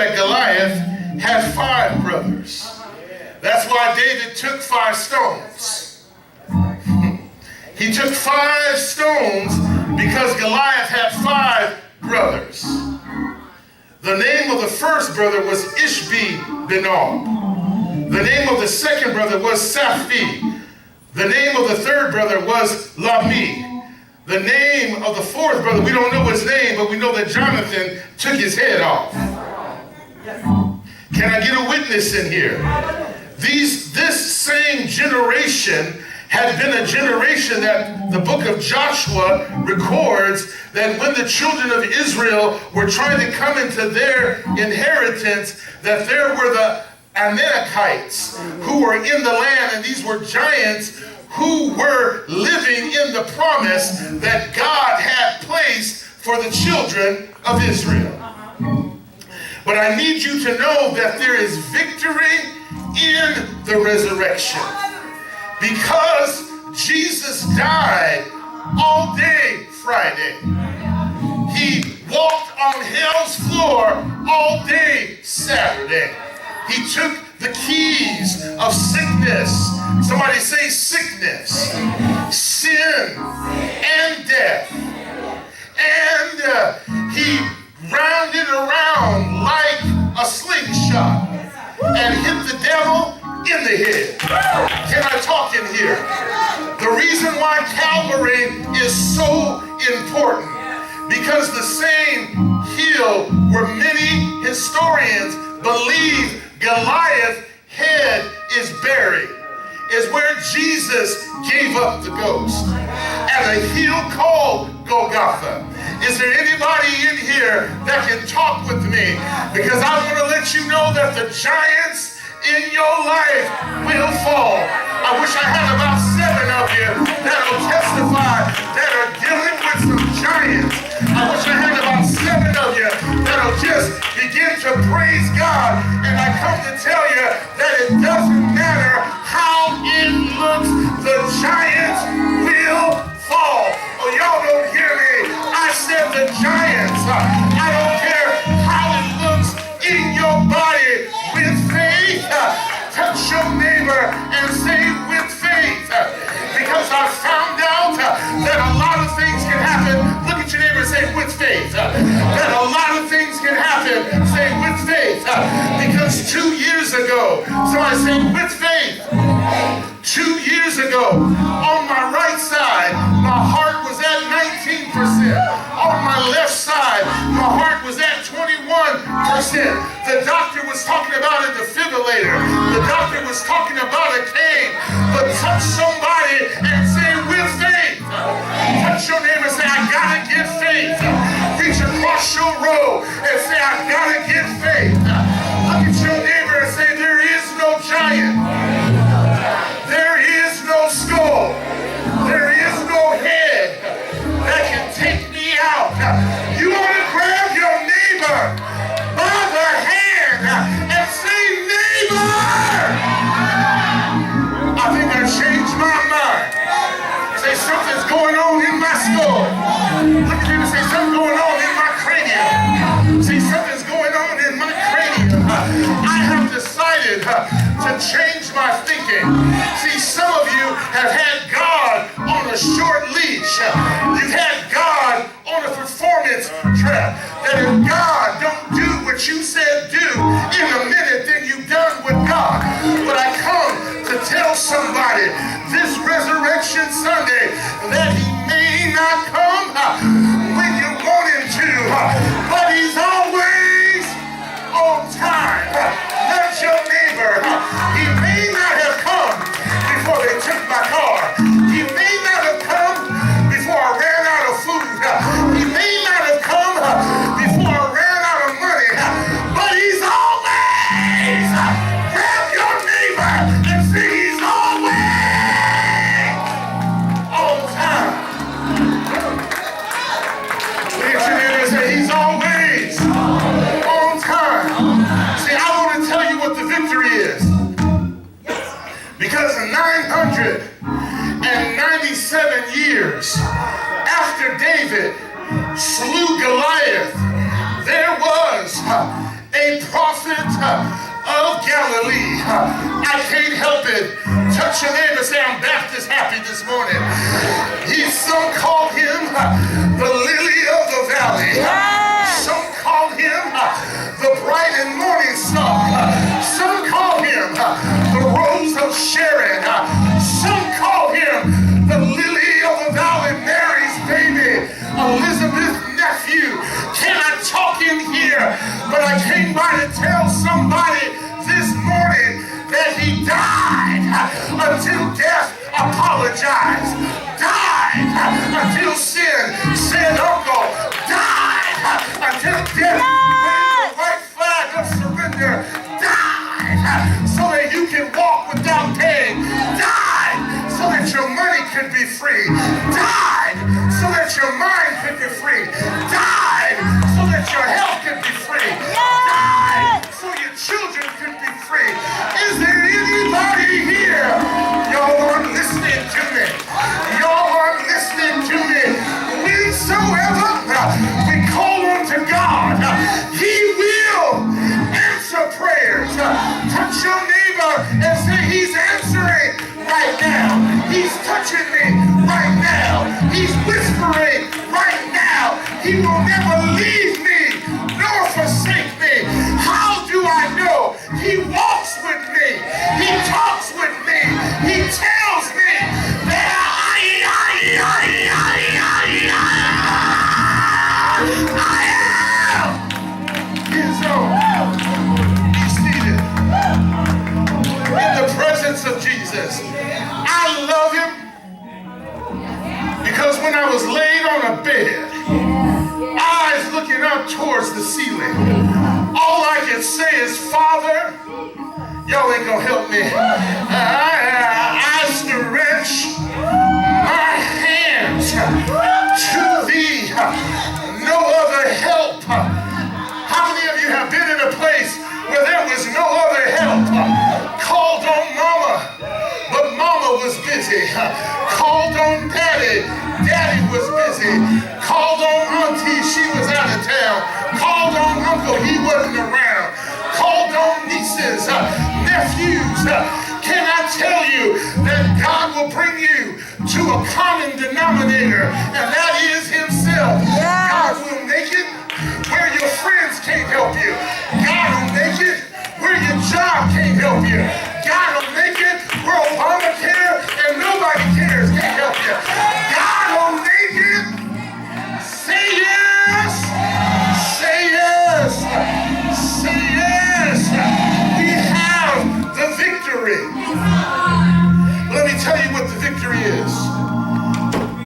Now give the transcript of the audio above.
that Goliath had 5 brothers. That's why David took 5 stones. He took 5 stones because Goliath had 5 brothers. The name of the first brother was Ishbi-Benob. The name of the second brother was Saphi. The name of the third brother was Lami. The name of the fourth brother, we don't know his name, but we know that Jonathan took his head off. Can I get a witness in here? This same generation had been a generation that the book of Joshua records that when the children of Israel were trying to come into their inheritance, that there were the Amalekites who were in the land, and these were giants who were living in the promise that God had placed for the children of Israel. But I need you to know that there is victory in the resurrection. Because Jesus died all day Friday. He walked on hell's floor all day Saturday. He took the keys of sickness. Somebody say sickness, sin, and death. And he rounded around like a slingshot and hit the devil in the head. Can I talk in here? The reason why Calvary is so important, because the same hill where many historians believe Goliath's head is buried is where Jesus gave up the ghost at a hill called Golgotha. Is there anybody in here that can talk with me? Because I want to let you know that the giants in your life will fall. I wish I had about 7 of you that will testify that are dealing with some giants. I wish I had about 7 of you that will just begin to praise God. And I come to tell you that it doesn't matter how it looks, the giants will fall. Oh, y'all don't hear me. I said the giants. I don't care how it looks in your body. With faith, touch your neighbor and say with faith. Because I found out that a lot of things can happen. Look at your neighbor and say with faith. That a lot of things can happen. Say with faith. Because 2 years ago, somebody said with faith. 2 years ago, on my right side, my heart was at 19%. On my left side, my heart was at 21%. The doctor was talking about a defibrillator. The doctor was talking about a cane. But touch somebody and say with faith. Touch your neighbor and say, I gotta get faith. Reach across your row and say, I gotta get faith. Look at your neighbor and say, there is no giant. There is no skull. There is no head that can take me out. You want to grab your neighbor by the hand and say, neighbor! I think I changed my mind. Say, something's going on in my skull. Look at him and say, something's going on in my cranium. Say, something's going on in my cranium. I have decided to change my thinking. See, some of you have had God on a short leash. You've had God on a performance trap. That if God don't do what you said do in a minute, then you're done with God. But I come to tell somebody this Resurrection Sunday that he may not come when you want him to, but he's always on time. Nudge your neighbor. He may not have come before they took my car. He may not have come before I ran out of food. He may not have come before I ran out of money. But he's always. Grab your neighbor and say he's always on time. Look at your neighbor and say he's always on time. See, I want to tell you what the victory is. Because 997 years after David slew Goliath, there was a a prophet of Galilee. I can't help it. Touch your neighbor, say, I'm Baptist happy this morning. Some called him the lily of the valley. Some called him the bright and morning star. Some called him the rose of Sharon. Some called him the lily of the valley, Mary's baby, Elizabeth's nephew. Can I talk in here? But I came by to tell somebody this morning that he died until death apologized. Died until sin said, uncle. Died until death waved the white flag of surrender. Died so that you can walk without pain. Died so that your money could be free. Died so that your mind could be free. Died so that your health could be free. Died so your children could be free. Is there anybody here? Y'all aren't listening to me. Y'all aren't listening to me. Whensoever we call on to God, he will answer prayers. Touch your neighbor and say, he's answering right now. He's touching me right now. He's whispering right now. He will never leave me nor forsake me. How do I know? He walks with me. He talks with me. He tells me that I am his own. Be seated in the presence of Jesus. I love him because when I was laid on a bed, eyes looking up towards the ceiling, all I can say is, Father, y'all ain't gonna help me. I stretch my hands to thee. No other help. How many of you have been in a place where there was no other help? Called on mama, but mama was busy. Called on daddy, daddy was busy. Called on auntie, she was out of town. Called on uncle, he wasn't around. Called on nieces, nephews. Can I tell you that God will bring you to a common denominator, and that is himself. God will make it where your friends can't help you. God will make it where your job can't help you. God will make it where Obamacare and nobody cares can't help you. God will make it. Say yes. Say yes. Say yes. We have the victory.